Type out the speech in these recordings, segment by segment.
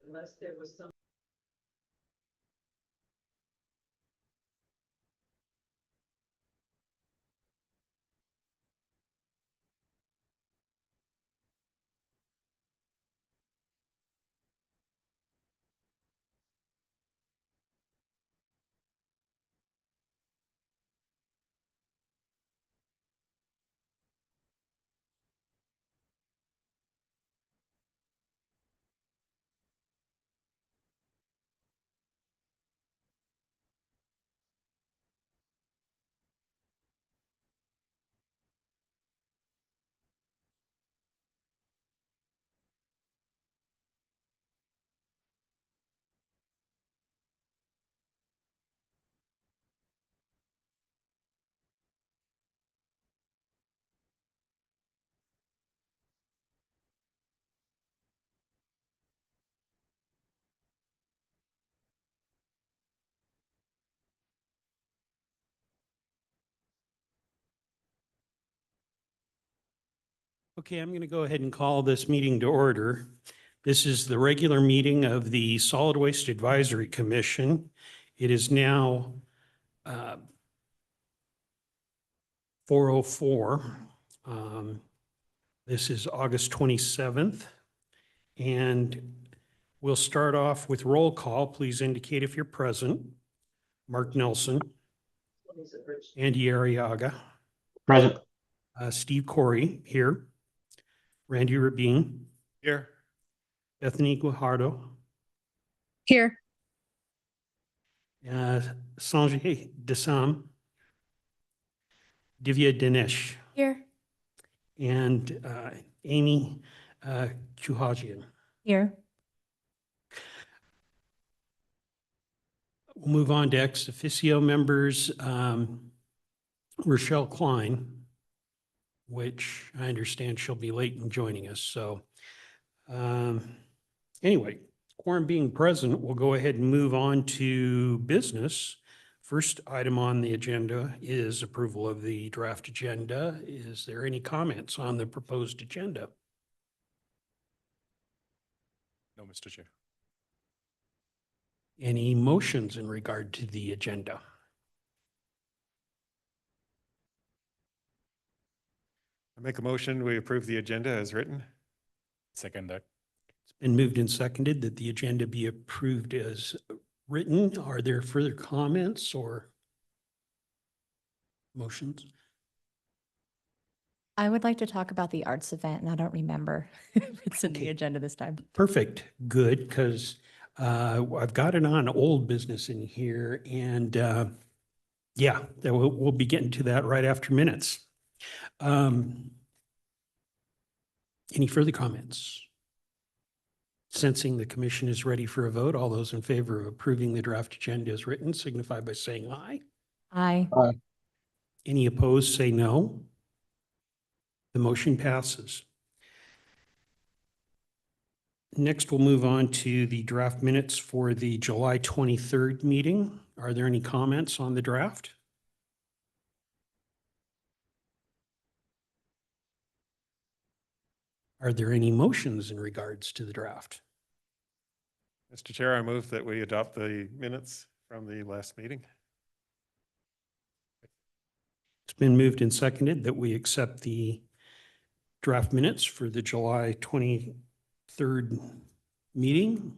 unless there was some. Okay, I'm going to go ahead and call this meeting to order. This is the regular meeting of the Solid Waste Advisory Commission. It is now 4:04. This is August 27th. And we'll start off with roll call. Please indicate if you're present. Mark Nelson, Andy Arriaga, Present. Steve Corey here, Randy Rabin, Here. Bethany Guajardo, Here. Sanjay Desam, Divya Dinesh, Here. and Amy Kuhajian. Here. We'll move on to ex officio members. Rochelle Klein, which I understand she'll be late in joining us. So anyway, quorum being present, we'll go ahead and move on to business. First item on the agenda is approval of the draft agenda. Is there any comments on the proposed agenda? No, Mr. Chair. Any motions in regard to the agenda? I make a motion, we approve the agenda as written. Second that. It's been moved and seconded that the agenda be approved as written. Are there further comments or motions? I would like to talk about the arts event, and I don't remember if it's in the Okay. agenda this time. Perfect, good, because I've got it on old business in here, and yeah, we'll be getting to that right after minutes. Any further comments? Sensing the commission is ready for a vote, all those in favor of approving the draft agenda as written signify by saying aye. Aye. Any opposed, say no. The motion passes. Next, we'll move on to the draft minutes for the July 23rd meeting. Are there any comments on the draft? Are there any motions in regards to the draft? Mr. Chair, I move that we adopt the minutes from the last meeting. It's been moved and seconded that we accept the draft minutes for the July 23rd meeting.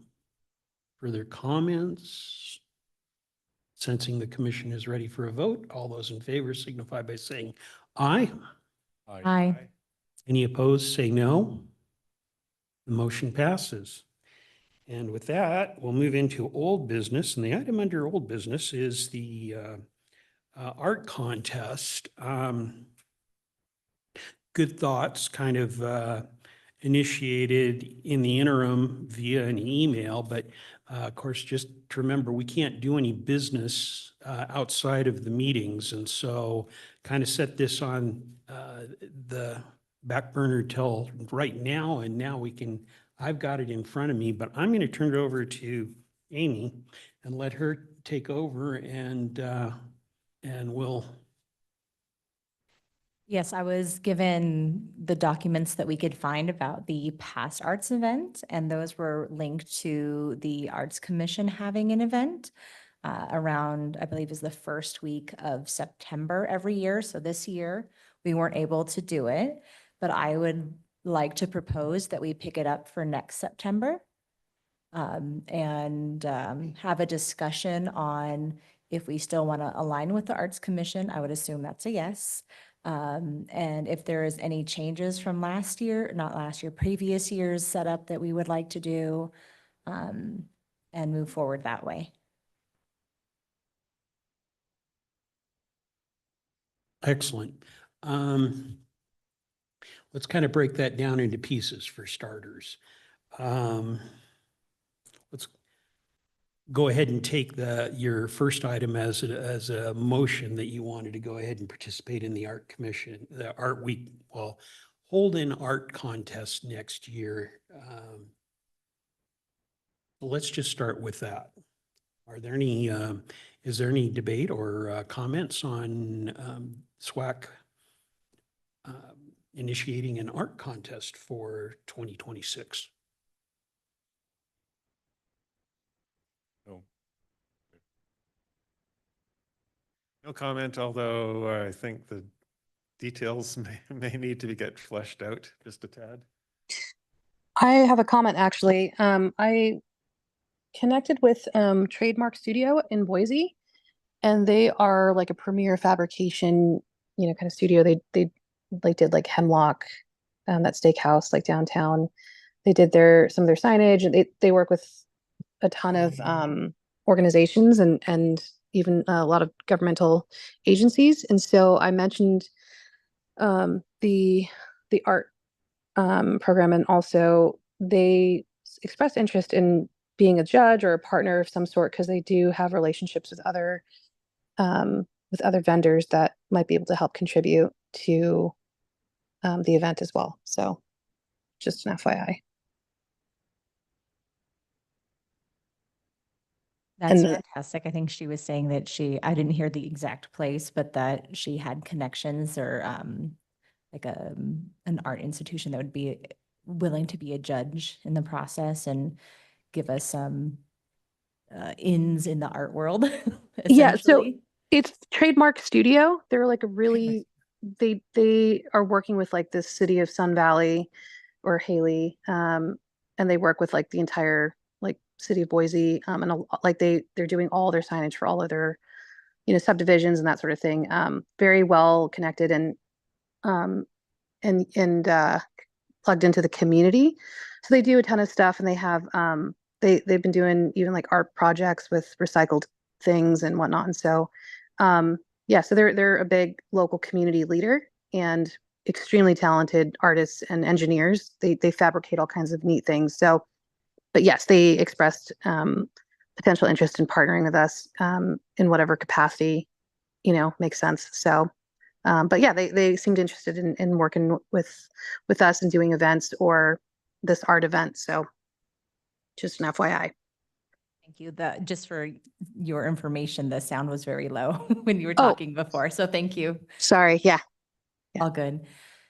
Further comments? Sensing the commission is ready for a vote, all those in favor signify by saying aye. Aye. Any opposed, say no. The motion passes. And with that, we'll move into old business. And the item under old business is the art contest. Good Thoughts kind of initiated in the interim via an email, but of course, just to remember, we can't do any business outside of the meetings. And so kind of set this on the back burner till right now. And now I've got it in front of me, but I'm going to turn it over to Amy and let her take over and we'll Yes, I was given the documents that we could find about the past arts event, and those were linked to the Arts Commission having an event around, I believe, is the first week of September every year. So this year, we weren't able to do it, but I would like to propose that we pick it up for next September and have a discussion on if we still want to align with the Arts Commission. I would assume that's a yes. And if there is any changes from last year, not last year, previous year's setup that we would like to do and move forward that way. Excellent. Let's kind of break that down into pieces for starters. Let's go ahead and take your first item as a motion that you wanted to go ahead and participate in the Art Commission, the Art Week, well, hold an art contest next year. Let's just start with that. Are there any, is there any debate or comments on SWAC initiating an art contest for 2026? No. No comment, although I think the details may need to get fleshed out just a tad. I have a comment actually. I connected with Trademark Studio in Boise, and they are like a premier fabrication, kind of studio. They like did like Hemlock, that steakhouse like downtown. They did some of their signage, and they work with a ton of organizations and even a lot of governmental agencies. And so I mentioned the art program, and also they expressed interest in being a judge or a partner of some sort because they do have relationships with other vendors that might be able to help contribute to the event as well. So just an FYI. That's And fantastic. I think she was saying that I didn't hear the exact place, but that she had connections or like an art institution that would be willing to be a judge in the process and give us some ins in the art world, yeah, so essentially. it's Trademark Studio. They're like a really they are working with like the city of Sun Valley or Haley, and they work with like the entire like city of Boise, and like they're doing all their signage for all of their subdivisions and that sort of thing. Very well connected um, and plugged into the community. So they do a ton of stuff, and they have they've been doing even like art projects with recycled things and whatnot. And so yeah, so they're a big local community leader and extremely talented artists and engineers. They fabricate all kinds of neat things. So, but yes, they expressed potential interest in partnering with us in whatever capacity makes sense. So but yeah, they seemed interested in working with us and doing events or this art event. So just an FYI. Thank you. Just for your information, the sound was very low when you were Oh. talking before. So thank you. Sorry. Yeah. Yeah. All good.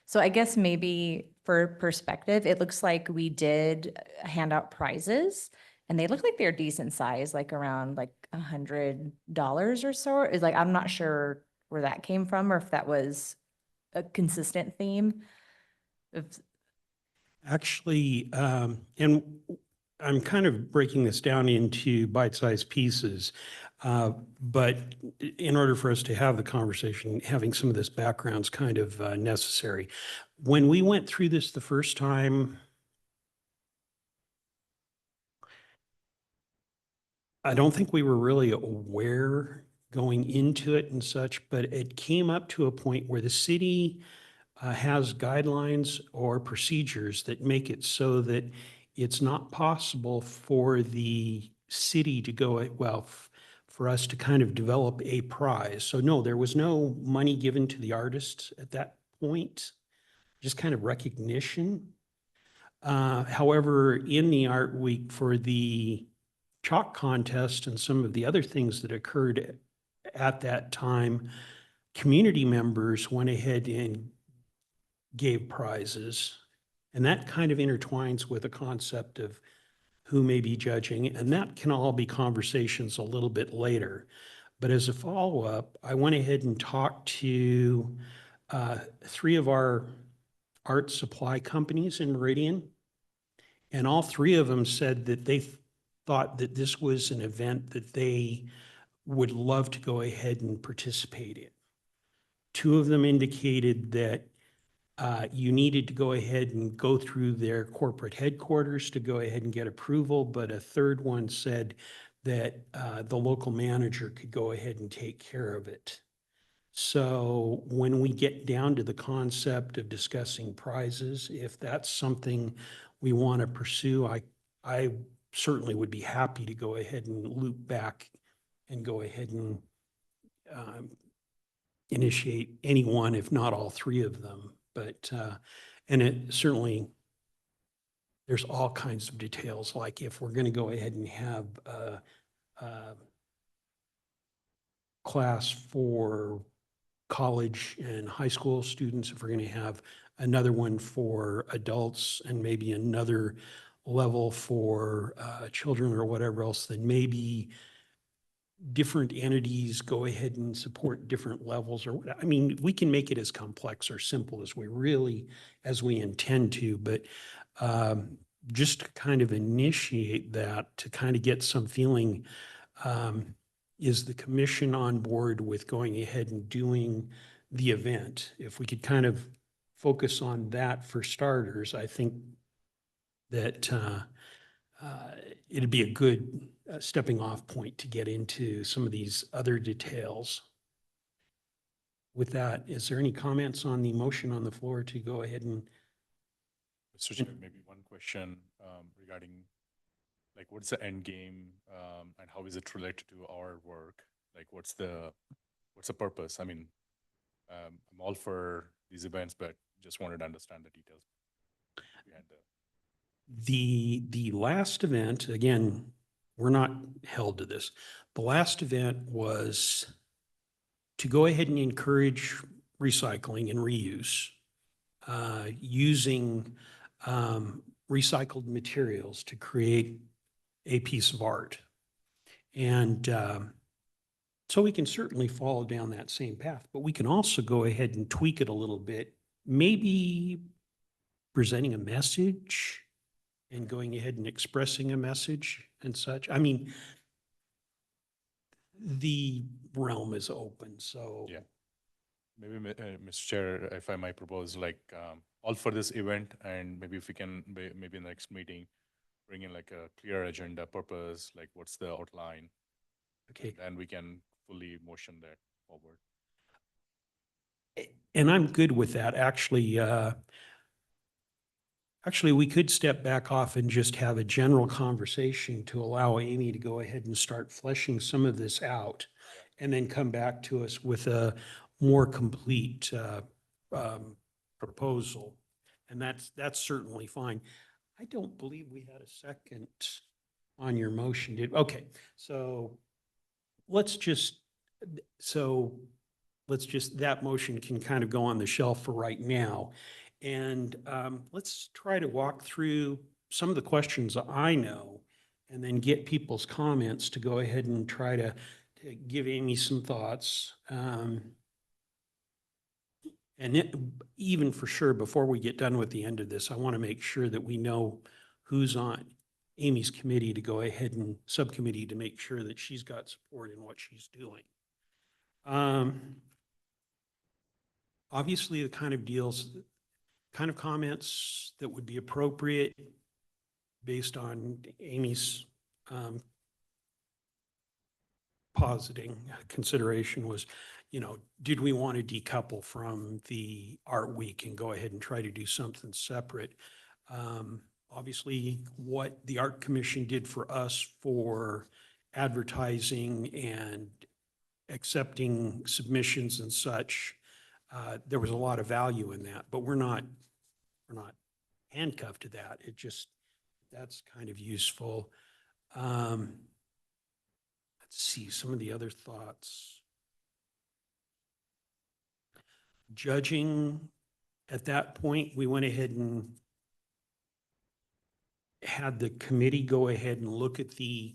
So I guess maybe for perspective, it looks like we did hand out prizes and they look like they're decent size, like around like $100 or so. Is like, I'm not sure where that came from or if that was a consistent theme. Actually, and I'm kind of breaking this down into bite-sized pieces, but in order for us to have the conversation, having some of this background is kind of necessary. When we went through this the first time, I don't think we were really aware going into it and such, but it came up to a point where the city has guidelines or procedures that make it so that it's not possible for the city to go, well, for us to kind of develop a prize. So no, there was no money given to the artists at that point, just kind of recognition. However, in the art week for the chalk contest and some of the other things that occurred at that time, community members went ahead and gave prizes. And that kind of intertwines with the concept of who may be judging. And that can all be conversations a little bit later. But as a follow-up, I went ahead and talked to 3 of our art supply companies in Meridian. And all 3 of them said that they thought that this was an event that they would love to go ahead and participate in. 2 of them indicated that you needed to go ahead and go through their corporate headquarters to go ahead and get approval, but a third one said that the local manager could go ahead and take care of it. So when we get down to the concept of discussing prizes, if that's something we want to pursue, I certainly would be happy to go ahead and loop back and go ahead and initiate any one, if not all 3 of them. But, and it certainly, there's all kinds of details, like if we're going to go ahead and have a class for college and high school students, if we're going to have another one for adults and maybe another level for children or whatever else, then maybe different entities go ahead and support different levels or I mean, we can make it as complex or simple as we intend to, but just to kind of initiate that, to kind of get some feeling, is the commission on board with going ahead and doing the event? If we could kind of focus on that for starters, I think that it'd be a good stepping off point to get into some of these other details. With that, is there any comments on the motion on the floor to go ahead and? Mr. Chair, maybe one question regarding like what's the end game and how is it related to our work? Like what's the purpose? I mean, I'm all for these events, but just wanted to understand the details behind The last event, again, we're not held to this. The last event was to go ahead and encourage recycling and reuse, using recycled materials to create a piece of art. And so we can certainly follow down that same path, but we can also go ahead and tweak it a little bit, maybe presenting a message and going ahead and expressing a message and such. I mean, the realm is open, so. Yeah. Maybe, Mr. Chair, if I might propose, like, all for this event, and maybe if we can, maybe in the next meeting, bring in like a clear agenda purpose, like what's the outline, Okay. and we can fully motion that forward. And I'm good with that. Actually, we could step back off and just have a general conversation to allow Amy to go ahead and start fleshing some of this out and then come back to us with a more complete proposal. And that's certainly fine. I don't believe we had a second on your motion, okay, so let's just, that motion can kind of go on the shelf for right now. And let's try to walk through some of the questions I know and then get people's comments to go ahead and try to give Amy some thoughts. Even for sure, before we get done with the end of this, I want to make sure that we know who's on Amy's committee to go ahead and subcommittee to make sure that she's got support in what she's doing. Obviously, the kind of comments that would be appropriate based on Amy's positing consideration was, did we want to decouple from the art week and go ahead and try to do something separate? Obviously, what the Art Commission did for us for advertising and accepting submissions and such, there was a lot of value in that, but we're not handcuffed to that. That's kind of useful. Let's see some of the other thoughts. judging, at that point, we went ahead and had the committee go ahead and look at the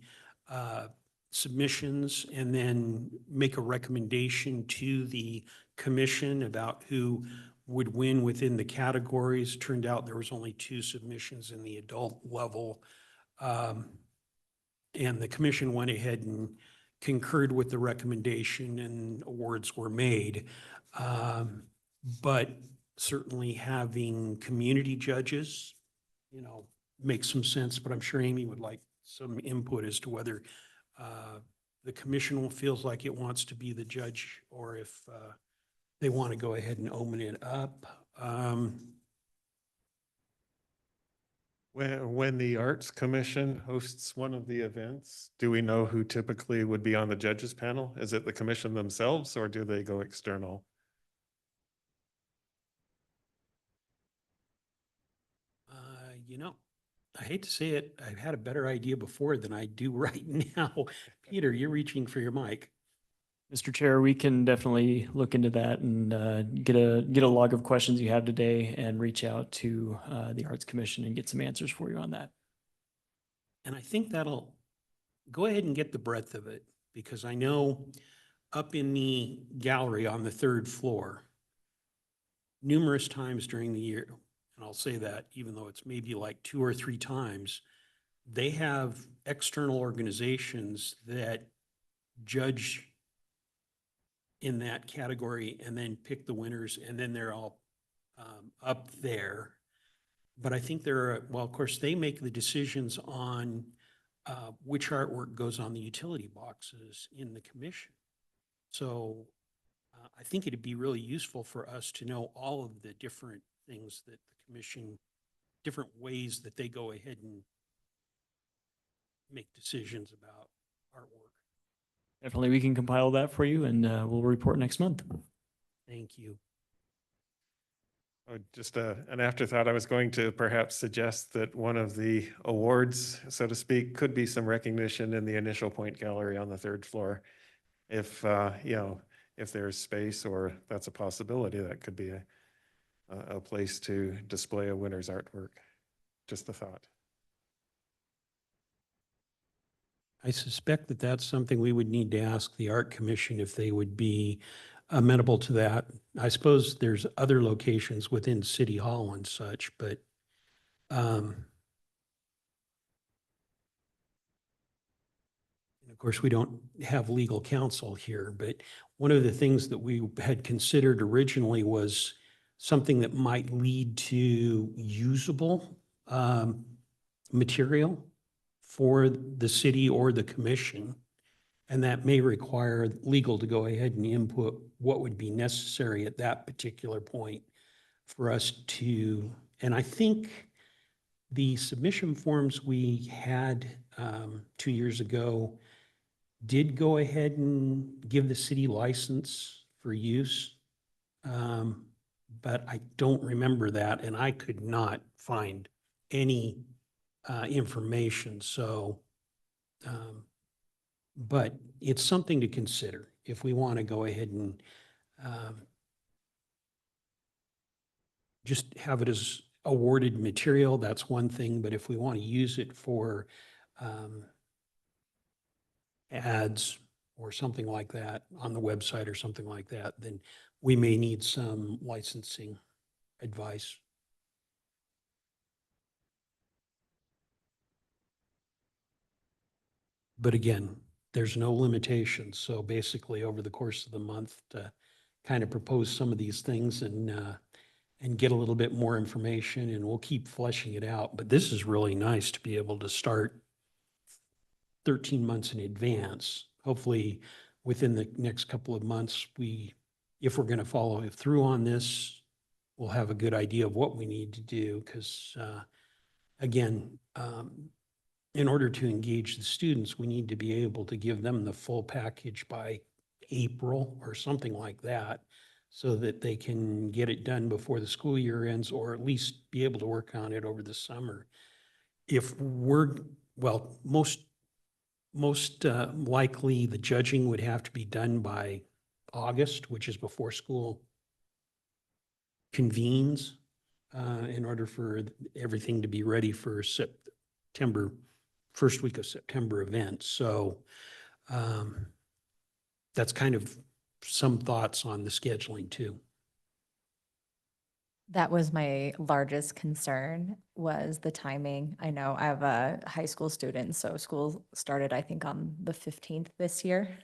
submissions and then make a recommendation to the commission about who would win within the categories. Turned out there was only 2 submissions in the adult level. And the commission went ahead and concurred with the recommendation and awards were made. But certainly having community judges, you know, makes some sense, but I'm sure Amy would like some input as to whether the commission feels like it wants to be the judge or if they want to go ahead and open it up. When the Arts Commission hosts one of the events, do we know who typically would be on the judges panel? Is it the commission themselves or do they go external? You know, I hate to say it, I've had a better idea before than I do right now. Peter, you're reaching for your mic. Mr. Chair, we can definitely look into that and get a log of questions you have today and reach out to the Arts Commission and get some answers for you on that. And I think that'll go ahead and get the breadth of it, because I know up in the gallery on the 3rd floor, numerous times during the year, and I'll say that even though it's maybe like 2 or 3 times, they have external organizations that judge in that category and then pick the winners, and then they're all up there. But I think there are, well, of course, they make the decisions on which artwork goes on the utility boxes in the commission. So I think it'd be really useful for us to know all of the different things that the commission, different ways that they go ahead and make decisions about artwork. Definitely, we can compile that for you and we'll report next month. Thank you. Oh, just an afterthought, I was going to perhaps suggest that one of the awards, so to speak, could be some recognition in the initial point gallery on the 3rd floor. If, you know, if there's space or that's a possibility, that could be a place to display a winner's artwork. Just a thought. I suspect that that's something we would need to ask the Art Commission if they would be amenable to that. I suppose there's other locations within City Hall and such, but and of course, we don't have legal counsel here, but one of the things that we had considered originally was something that might lead to usable material for the city or the commission. And that may require legal to go ahead and input what would be necessary at that particular point for us to, and I think the submission forms we had 2 years ago did go ahead and give the city license for use. But I don't remember that, and I could not find any information. So, but it's something to consider if we want to go ahead and just have it as awarded material. That's one thing, but if we want to use it for ads or something like that on the website or something like that, then we may need some licensing advice. But again, there's no limitations. So basically over the course of the month to kind of propose some of these things and get a little bit more information, and we'll keep fleshing it out. But this is really nice to be able to start 13 months in advance. Hopefully within the next couple of months, if we're going to follow through on this, we'll have a good idea of what we need to do. Because again, in order to engage the students, we need to be able to give them the full package by April or something like that, so that they can get it done before the school year ends, or at least be able to work on it over the summer. If we're, well, most likely the judging would have to be done by August, which is before school convenes in order for everything to be ready for September, first week of September event. So that's kind of some thoughts on the scheduling too. That was my largest concern, was the timing. I know I have a high school student, so school started, I think, on the 15th this year.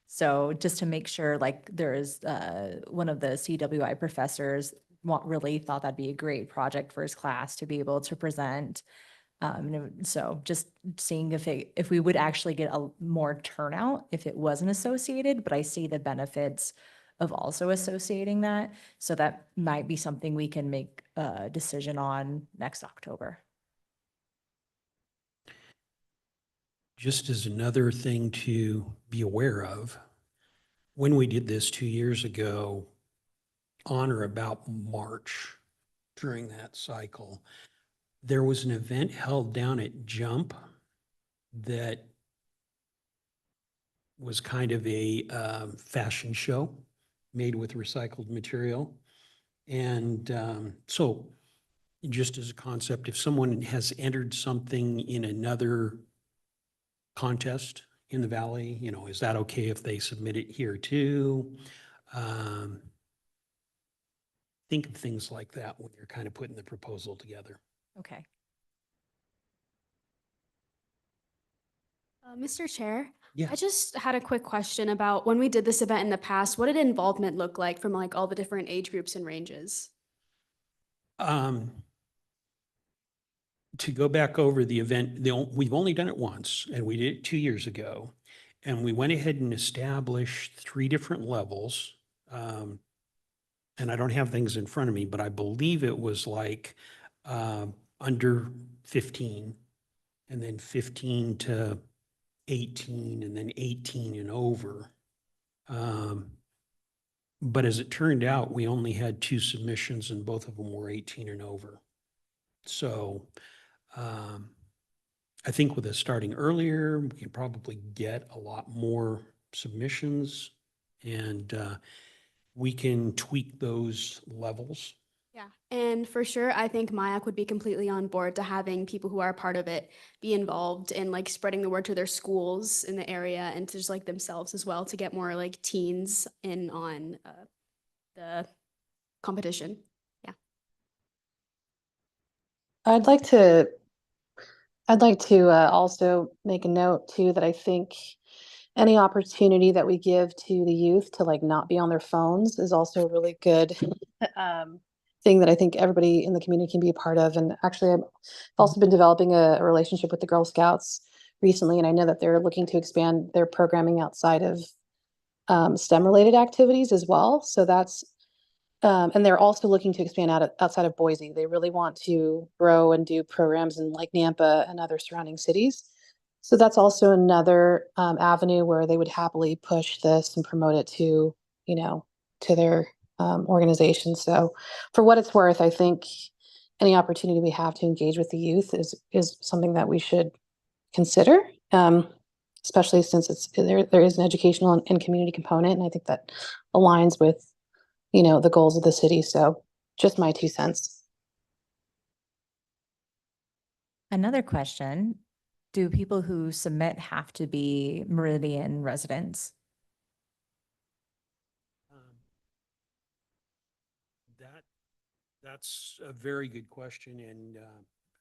So just to make sure, like, there is one of the CWI professors really thought that'd be a great project for his class to be able to present. So just seeing if we would actually get a more turnout if it wasn't associated, but I see the benefits of also associating that. So that might be something we can make a decision on next October. Just as another thing to be aware of, when we did this 2 years ago, on or about March, during that cycle, there was an event held down at Jump that was kind of a fashion show made with recycled material. And so just as a concept, if someone has entered something in another contest in the valley, you know, is that okay if they submit it here too? Think of things like that when you're kind of putting the proposal together. Okay. Mr. Chair, Yeah. I just had a quick question about when we did this event in the past, what did involvement look like from like all the different age groups and ranges? To go back over the event, we've only done it once, and we did it 2 years ago. And we went ahead and established 3 different levels. And I don't have things in front of me, but I believe it was like under 15, and then 15 to 18, and then 18 and over. But as it turned out, we only had 2 submissions, and both of them were 18 and over. So I think with us starting earlier, we can probably get a lot more submissions, and we can tweak those levels. Yeah, and for sure, I think MIAC would be completely on board to having people who are a part of it be involved in like spreading the word to their schools in the area and to just like themselves as well to get more like teens in on the competition. Yeah. I'd like to also make a note too that I think any opportunity that we give to the youth to like not be on their phones is also a really good thing that I think everybody in the community can be a part of. And actually, I've also been developing a relationship with the Girl Scouts recently, and I know that they're looking to expand their programming outside of STEM related activities as well. So that's and they're also looking to expand outside of Boise. They really want to grow and do programs in like Nampa and other surrounding cities. So that's also another avenue where they would happily push this and promote it to, you know, to their organization. So for what it's worth, I think any opportunity we have to engage with the youth is something that we should consider, especially since there is an educational and community component. And I think that aligns with, you know, the goals of the city. So just my 2 cents. Another question, do people who submit have to be Meridian residents? That's a very good question, and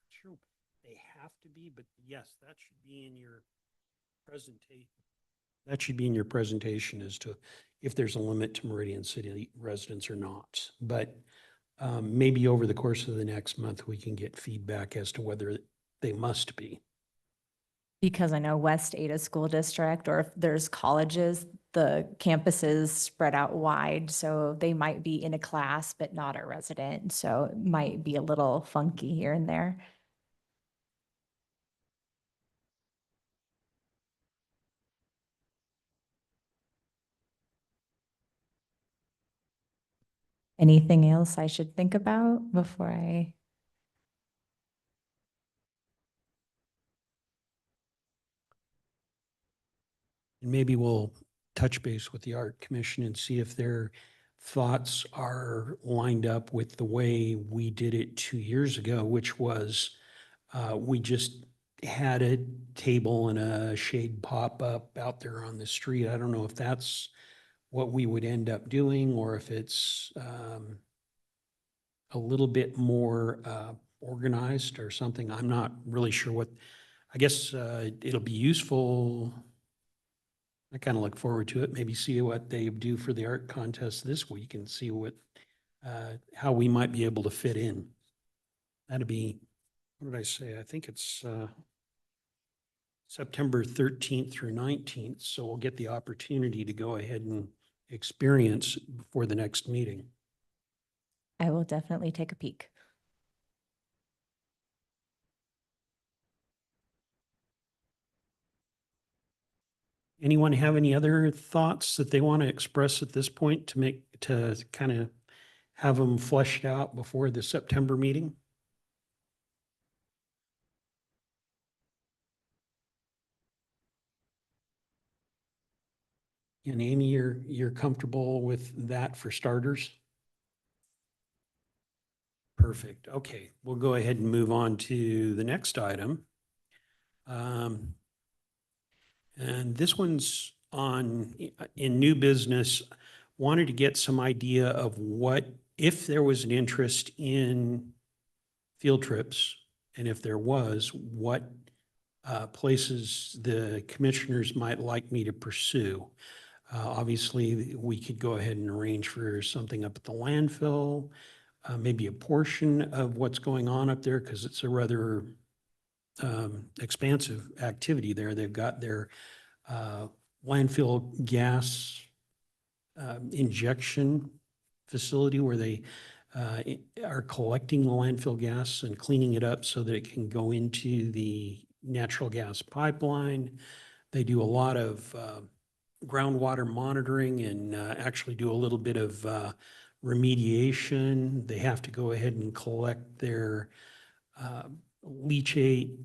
sure they have to be, but yes, that should be in your presentation. That should be in your presentation as to if there's a limit to Meridian City residents or not. But maybe over the course of the next month, we can get feedback as to whether they must be. Because I know West Ada School District, or if there's colleges, the campuses spread out wide, so they might be in a class but not a resident. So it might be a little funky here and there. Anything else I should think about before I? And maybe we'll touch base with the Art Commission and see if they're thoughts are lined up with the way we did it 2 years ago, which was we just had a table and a shade pop up out there on the street. I don't know if that's what we would end up doing or if it's a little bit more organized or something. I'm not really sure what, I guess it'll be useful. I kind of look forward to it, maybe see what they do for the art contest this week and see what, how we might be able to fit in. That'd be, what did I say? I think it's September 13th through 19th. So we'll get the opportunity to go ahead and experience before the next meeting. I will definitely take a peek. Anyone have any other thoughts that they want to express at this point to kind of have them fleshed out before the September meeting? And Amy, you're comfortable with that for starters? Perfect. Okay, we'll go ahead and move on to the next item. And this one's in new business. Wanted to get some idea of what, if there was an interest in field trips, and if there was, what places the commissioners might like me to pursue. Obviously, we could go ahead and arrange for something up at the landfill, maybe a portion of what's going on up there, because it's a rather expansive activity there. They've got their landfill gas injection facility where they are collecting the landfill gas and cleaning it up so that it can go into the natural gas pipeline. They do a lot of groundwater monitoring and actually do a little bit of remediation. They have to go ahead and collect their leachate,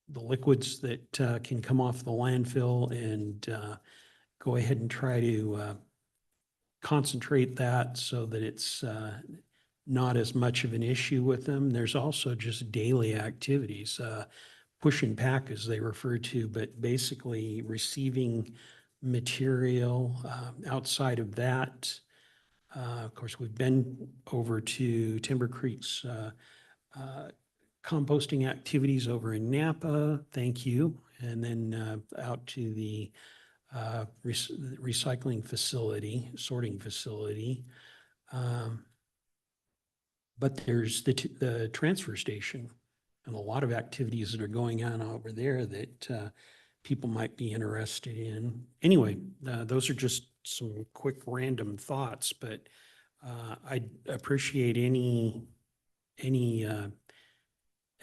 the liquids that can come off the landfill, and go ahead and try to concentrate that so that it's not as much of an issue with them. There's also just daily activities, push and pack as they refer to, but basically receiving material. Outside of that, of course, we've been over to Timber Creek's composting activities over in Napa. Thank you. And then out to the recycling facility, sorting facility. But there's the transfer station and a lot of activities that are going on over there that people might be interested in. Anyway, those are just some quick random thoughts, but I'd appreciate any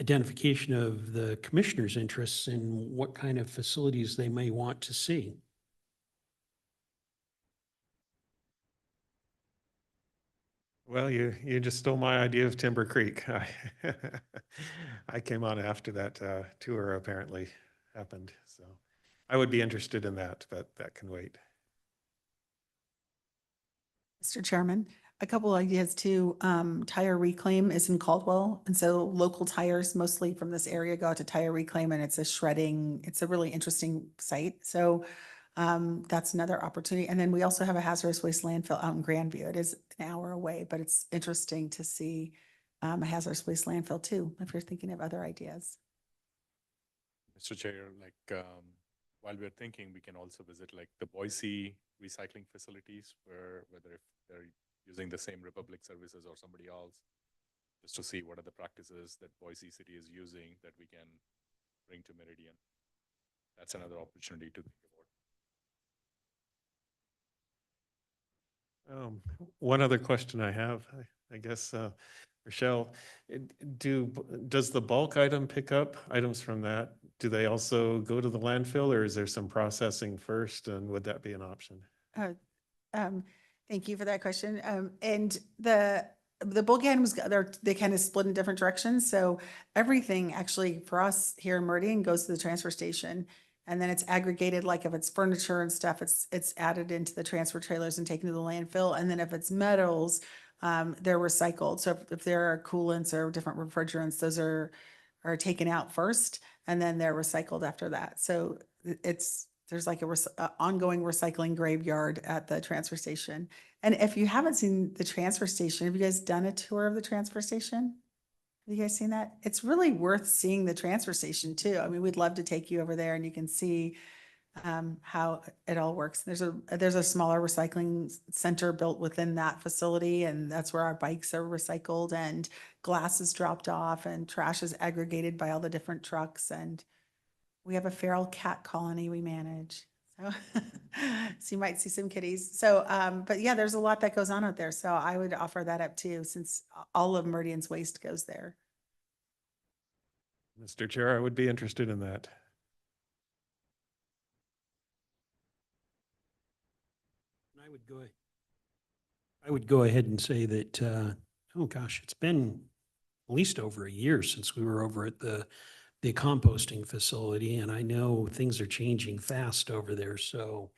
identification of the commissioner's interests in what kind of facilities they may want to see. Well, you just stole my idea of Timber Creek. I came on after that tour apparently happened, so I would be interested in that, but that can wait. Mr. Chairman, a couple ideas too. Tire Reclaim is in Caldwell. And so local tires, mostly from this area, go out to Tire Reclaim, and it's a really interesting site. So that's another opportunity. And then we also have a hazardous waste landfill out in Grandview. It is an hour away, but it's interesting to see a hazardous waste landfill too, if you're thinking of other ideas. Mr. Chair, while we're thinking, we can also visit the Boise recycling facilities whether if they're using the same Republic services or somebody else, just to see what are the practices that Boise City is using that we can bring to Meridian. That's another opportunity to think about. One other question I have, I guess, Rochelle, does the bulk item pick up items from that? Do they also go to the landfill, or is there some processing first, and would that be an option? Thank you for that question. And the bulk items, they kind of split in different directions. So everything actually for us here in Meridian goes to the transfer station. And then it's aggregated, like if it's furniture and stuff, it's added into the transfer trailers and taken to the landfill. And then if it's metals, they're recycled. So if there are coolants or different refrigerants, those are taken out first and then they're recycled after that. So there's like a ongoing recycling graveyard at the transfer station. And if you haven't seen the transfer station, have you guys done a tour of the transfer station? Have you guys seen that? It's really worth seeing the transfer station too. I mean, we'd love to take you over there and you can see how it all works. There's a smaller recycling center built within that facility, and that's where our bikes are recycled and glass is dropped off and trash is aggregated by all the different trucks. And we have a feral cat colony we manage. So, so you might see some kitties. So, but yeah, there's a lot that goes on out there. So I would offer that up too, since all of Meridian's waste goes there. Mr. Chair, I would be interested in that. I would go ahead and say that, oh gosh, it's been at least over a year since we were over at the composting facility, and I know things are changing fast over there, so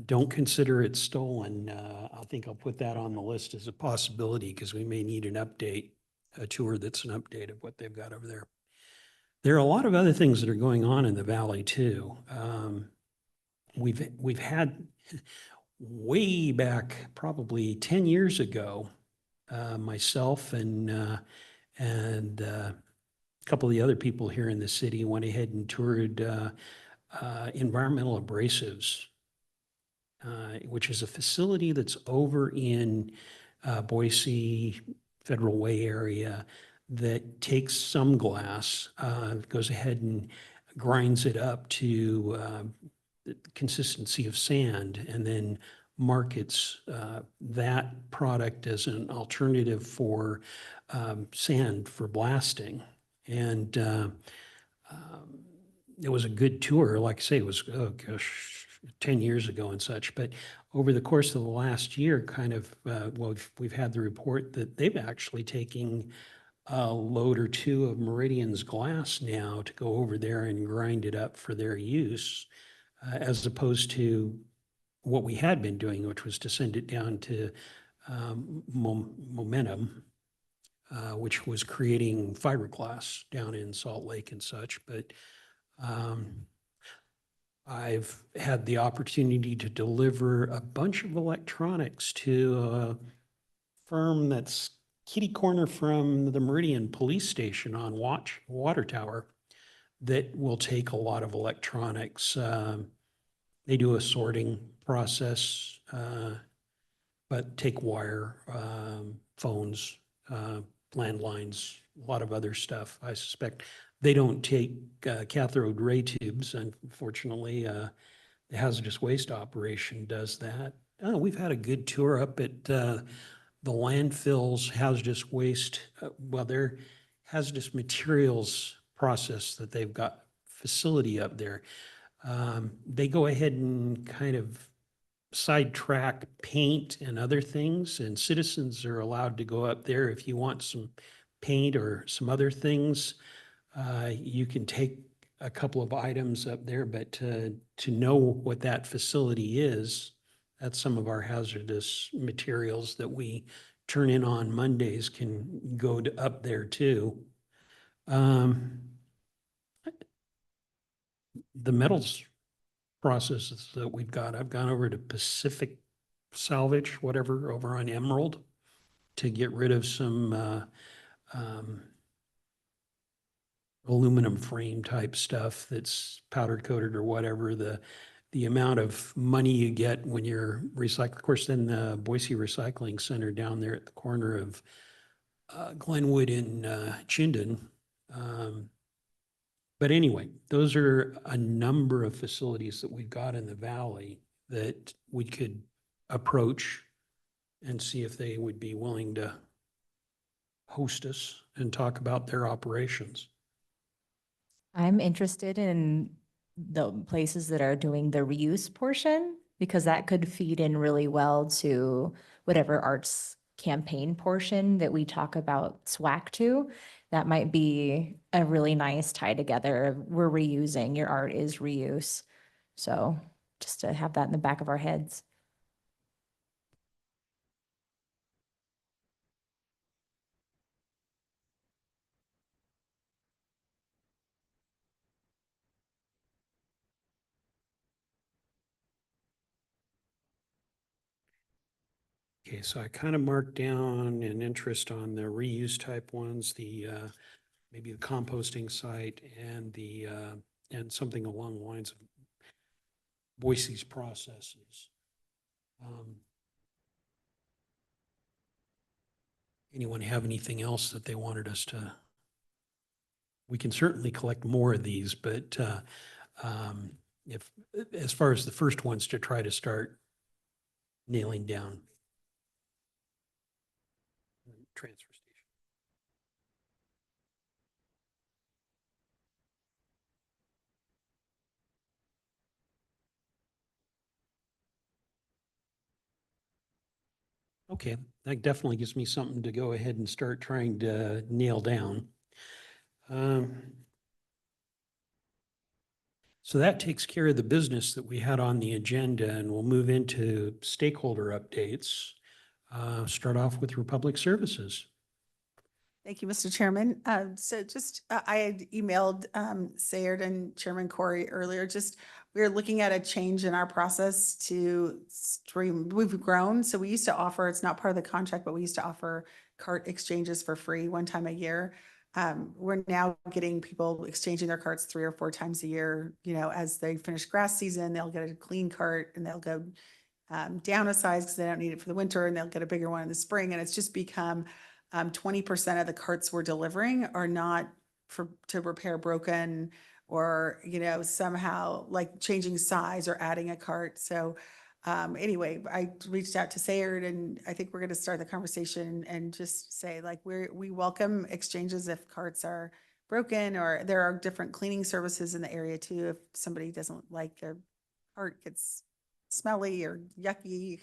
don't consider it stolen. I think I'll put that on the list as a possibility because we may need an update, a tour that's an update of what they've got over there. There are a lot of other things that are going on in the valley too. We've had way back, probably 10 years ago, myself and a couple of the other people here in the city went ahead and toured environmental abrasives, which is a facility that's over in Boise, Federal Way area that takes some glass, goes ahead and grinds it up to the consistency of sand and then markets that product as an alternative for sand for blasting. And it was a good tour. Like I say, it was, oh gosh, 10 years ago and such. But over the course of the last year, kind of, well, we've had the report that they've actually taken a load or two of Meridian's glass now to go over there and grind it up for their use, as opposed to what we had been doing, which was to send it down to Momentum, which was creating fiberglass down in Salt Lake and such. But I've had the opportunity to deliver a bunch of electronics to a firm that's kitty corner from the Meridian Police Station on Water Tower that will take a lot of electronics. They do a sorting process, but take wire, phones, landlines, a lot of other stuff. I suspect they don't take cathode ray tubes. Unfortunately, the hazardous waste operation does that. We've had a good tour up at the landfill's hazardous waste, well, their hazardous materials process that they've got facility up there. They go ahead and kind of sidetrack paint and other things, and citizens are allowed to go up there if you want some paint or some other things. You can take a couple of items up there, but to know what that facility is, that's some of our hazardous materials that we turn in on Mondays can go up there too. The metals processes that we've got, I've gone over to Pacific Salvage, whatever, over on Emerald to get rid of some aluminum frame type stuff that's powder coated or whatever. The amount of money you get when you're recycling, of course, then the Boise Recycling Center down there at the corner of Glenwood and Chinden. But anyway, those are a number of facilities that we've got in the valley that we could approach and see if they would be willing to host us and talk about their operations. I'm interested in the places that are doing the reuse portion because that could feed in really well to whatever arts campaign portion that we talk about SWAC to, that might be a really nice tie together. We're reusing, your art is reuse. So just to have that in the back of our heads. Okay, so I kind of marked down an interest on the reuse type ones, the maybe the composting site and the and something along the lines of Boise's processes. Anyone have anything else that they wanted us to? We can certainly collect more of these, but if as far as the first ones to try to start nailing down. Transfer station. Okay, that definitely gives me something to go ahead and start trying to nail down. So that takes care of the business that we had on the agenda, and we'll move into stakeholder updates. Start off with Republic Services. Thank you, Mr. Chairman. So just, I had emailed Sayard and Chairman Corey earlier, just, we are looking at a change in our process to stream, we've grown. So we used to offer, it's not part of the contract, but we used to offer cart exchanges for free one time a year. We're now getting people exchanging their carts 3 or 4 times a year. You know, as they finish grass season, they'll get a clean cart and they'll go down a size because they don't need it for the winter, and they'll get a bigger one in the spring. And it's just become 20% of the carts we're delivering are not to repair broken or, you know, somehow like changing size or adding a cart. So anyway, I reached out to Sayard, and I think we're going to start the conversation and just say like, we welcome exchanges if carts are broken, or there are different cleaning services in the area too. If somebody doesn't like their cart gets smelly or yucky,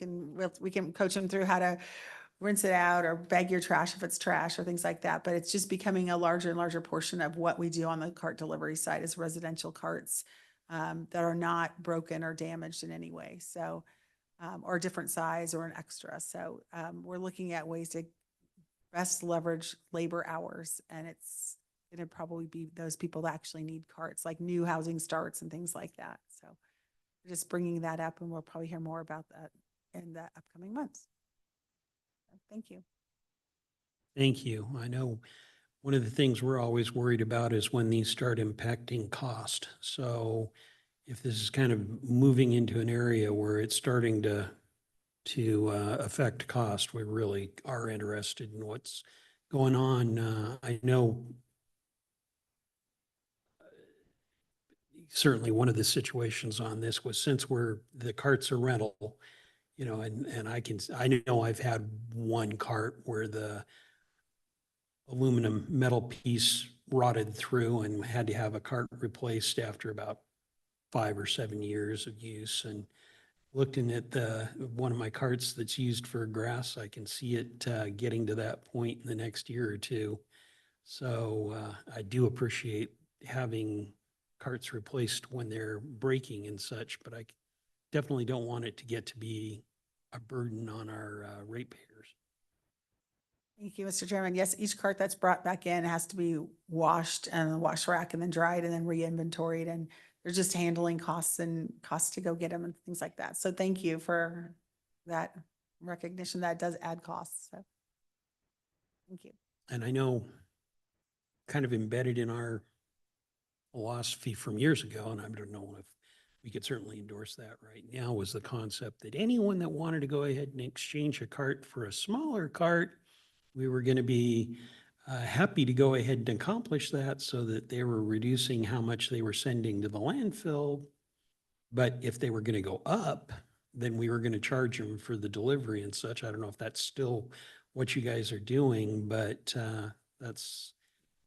we can coach them through how to rinse it out or bag your trash if it's trash or things like that. But it's just becoming a larger and larger portion of what we do on the cart delivery side is residential carts that are not broken or damaged in any way. So, or a different size or an extra. So we're looking at ways to best leverage labor hours. And it's going to probably be those people that actually need carts, like new housing starts and things like that. So we're just bringing that up, and we'll probably hear more about that in the upcoming months. Thank you. Thank you. I know one of the things we're always worried about is when these start impacting cost. So if this is kind of moving into an area where it's starting to affect cost, we really are interested in what's going on. I know certainly one of the situations on this was, since the carts are rental, you know, and I know I've had one cart where the aluminum metal piece rotted through and had to have a cart replaced after about 5 or 7 years of use. And looking at one of my carts that's used for grass, I can see it getting to that point in the next year or two. So I do appreciate having carts replaced when they're breaking and such, but I definitely don't want it to get to be a burden on our ratepayers. Thank you, Mr. Chairman. Yes, each cart that's brought back in has to be washed and wash rack and then dried and then re-inventoried. And there's just handling costs and costs to go get them and things like that. So thank you for that recognition. That does add costs. So thank you. And I know kind of embedded in our philosophy from years ago, and I don't know if we could certainly endorse that right now, was the concept that anyone that wanted to go ahead and exchange a cart for a smaller cart, we were going to be happy to go ahead and accomplish that, so that they were reducing how much they were sending to the landfill. But if they were going to go up, then we were going to charge them for the delivery and such. I don't know if that's still what you guys are doing, but that's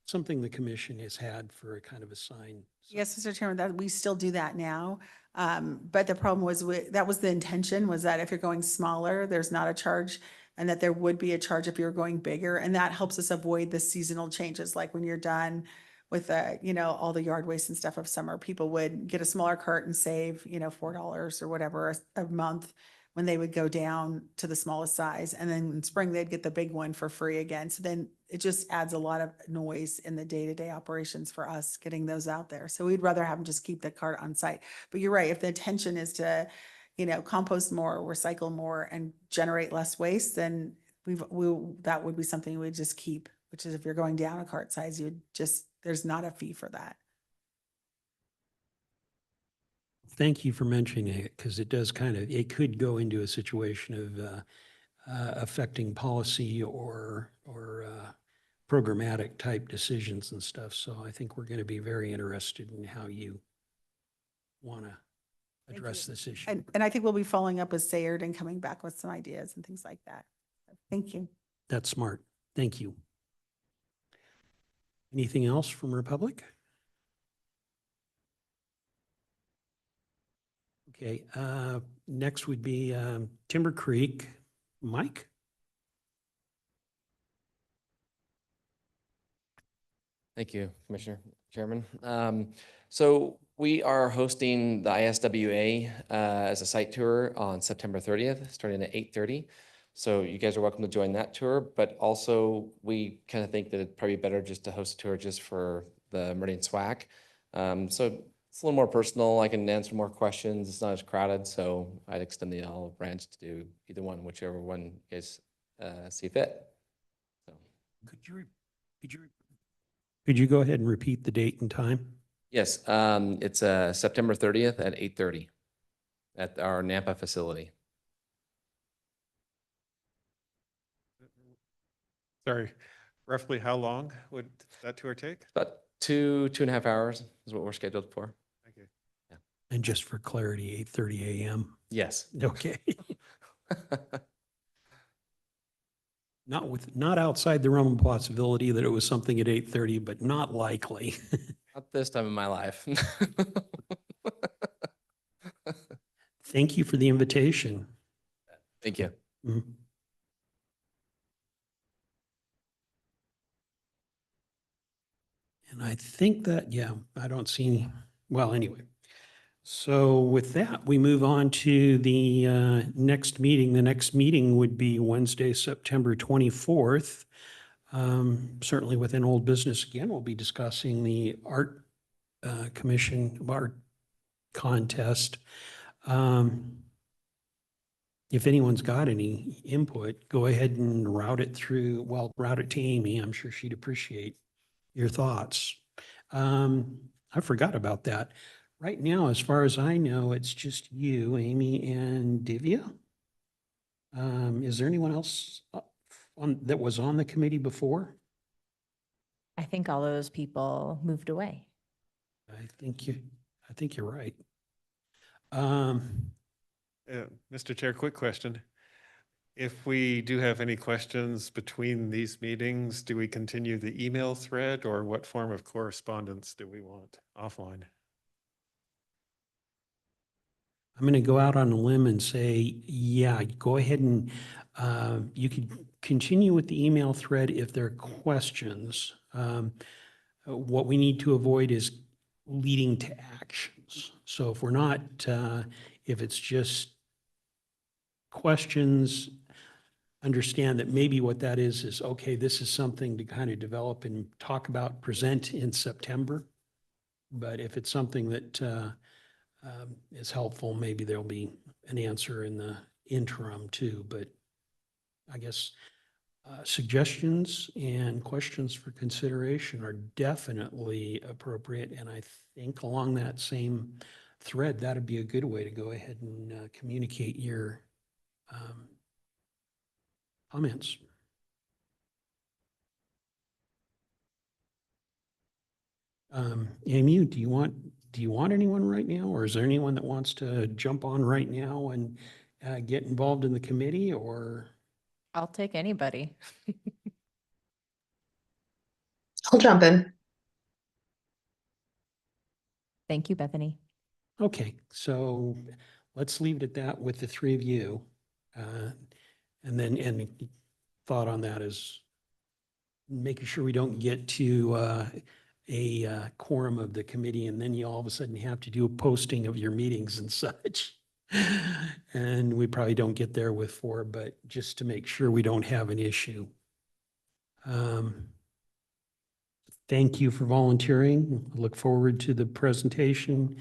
something the commission has had for a kind of a sign. Yes, Mr. Chairman, that we still do that now. But the problem was that was the intention, was that if you're going smaller, there's not a charge. and that there would be a charge if you're going bigger. And that helps us avoid the seasonal changes, like when you're done with all the yard waste and stuff of summer, people would get a smaller cart and save, $4 or whatever a month when they would go down to the smallest size. And then in spring, they'd get the big one for free again. So then it just adds a lot of noise in the day-to-day operations for us getting those out there. So we'd rather have them just keep the cart on site. But you're right, if the intention is to, compost more, recycle more, and generate less waste, then that would be something we'd just keep, which is if you're going down a cart size, there's not a fee for that. Thank you for mentioning it, because it does it could go into a situation of affecting policy or programmatic type decisions and stuff. So I think we're going to be very interested in how you want to Thank address you. this issue. And I think we'll be following up with Sayard and coming back with some ideas and things like that. Thank you. That's smart. Thank you. Anything else from Republic? Okay, next would be Timber Creek. Mike? Thank you, Commissioner Chairman. So we are hosting the ISWA as a site tour on September 30th, starting at 8:30. So you guys are welcome to join that tour, but also we kind of think that it'd probably be better just to host a tour just for the Meridian SWAC. So it's a little more personal. I can answer more questions. It's not as crowded, so I'd extend the olive branch to do either one, whichever one you guys see fit. So. Could you go ahead and repeat the date and time? Yes, it's September 30th at 8:30 at our Nampa facility. Sorry, roughly how long would that tour take? About 2.5 hours is what we're scheduled for. Thank you. And just for clarity, 8:30 a.m. Yes. Okay. Not outside the realm of possibility that it was something at 8:30, but not likely. Not this time in my life. Thank you for the invitation. Thank you. Mhm. And I think that, yeah, I don't see any, well, anyway. So with that, we move on to the next meeting. The next meeting would be Wednesday, September 24th. Certainly within old business again, we'll be discussing the art commission art contest. If anyone's got any input, go ahead and route it to Amy. I'm sure she'd appreciate your thoughts. I forgot about that. Right now, as far as I know, it's just you, Amy, and Divya. Is there anyone else that was on the committee before? I think all those people moved away. I think you're right. Mr. Chair, quick question. If we do have any questions between these meetings, do we continue the email thread, or what form of correspondence do we want offline? I'm going to go out on a limb and say, yeah, go ahead and you could continue with the email thread if there are questions. What we need to avoid is leading to actions. So if we're not, if it's just questions, understand that maybe what that is, okay, this is something to kind of develop and talk about, present in September. But if it's something that is helpful, maybe there'll be an answer in the interim too. But I guess suggestions and questions for consideration are definitely appropriate. And I think along that same thread, that'd be a good way to go ahead and communicate your comments. Amy, do you want anyone right now, or is there anyone that wants to jump on right now and get involved in the committee, or? I'll take anybody. I'll jump in. Thank you, Bethany. Okay, so let's leave it at that with the three of you. And then, and thought on that is making sure we don't get to a quorum of the committee and then you all of a sudden have to do a posting of your meetings and such. And we probably don't get there with 4, but just to make sure we don't have an issue. Thank you for volunteering. I look forward to the presentation.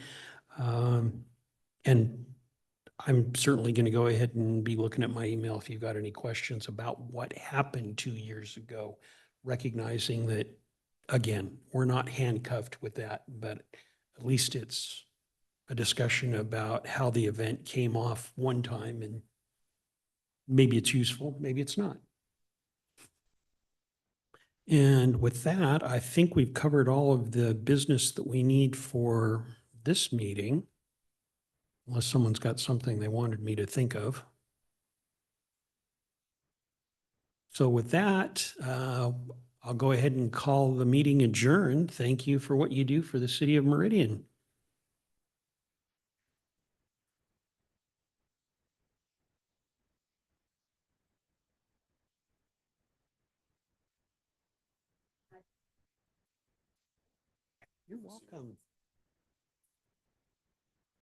And I'm certainly going to go ahead and be looking at my email if you've got any questions about what happened 2 years ago, recognizing that, again, we're not handcuffed with that, but at least it's a discussion about how the event came off one time and maybe it's useful, maybe it's not. And with that, I think we've covered all of the business that we need for this meeting, unless someone's got something they wanted me to think of. So with that, I'll go ahead and call the meeting adjourned. Thank you for what you do for the city of Meridian. You're welcome.